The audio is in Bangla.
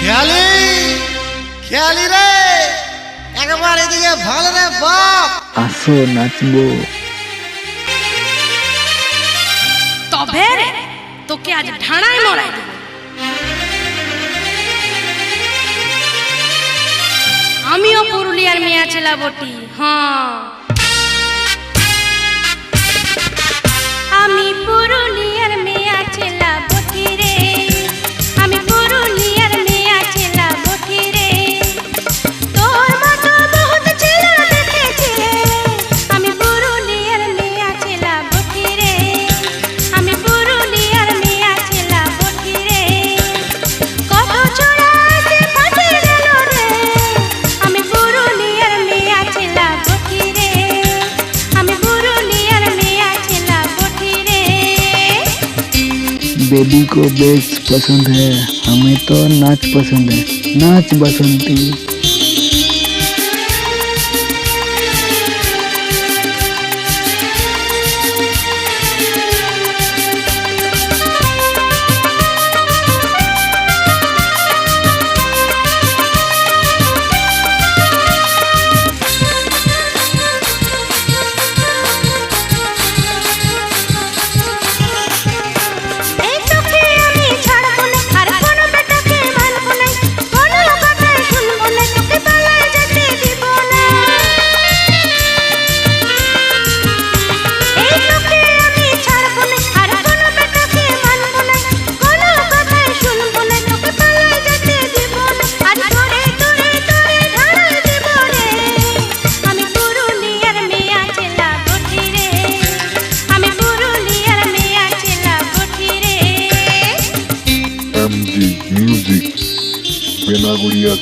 খেয়ালি খেয়ালি রে, একবার এদিকে ভালো রে বাপ। আসো নাচবো। তবে রে তোকে আজ ঢাড়ায় মরাই দেব। আমিও পুরুলিয়ার মেয়া ছেলা বটি। হ্যাঁ, আমি পুরুলিয়ার মেয়া ছেলা বটি রে, আমি পুরুলিয়ার মেয়া ছেলা বটি রে। তোর মতো বহুত ছেলা দেখেছি রে, আমি পুরুলিয়ার মেয়া ছেলা বটি রে, আমি পুরুলিয়ার মেয়া ছেলা বটি রে। কত ছোড়া আছে ফাঁসে গেল রে, আমি পুরুলিয়ার মেয়া ছেলা বটি রে, আমি পুরুলিয়ার মেয়া ছেলা বটি রে। बेबी को बेस पसंद है, हमें तो नाच पसंद है। नाच बसंती। MG Music, Benaguriya.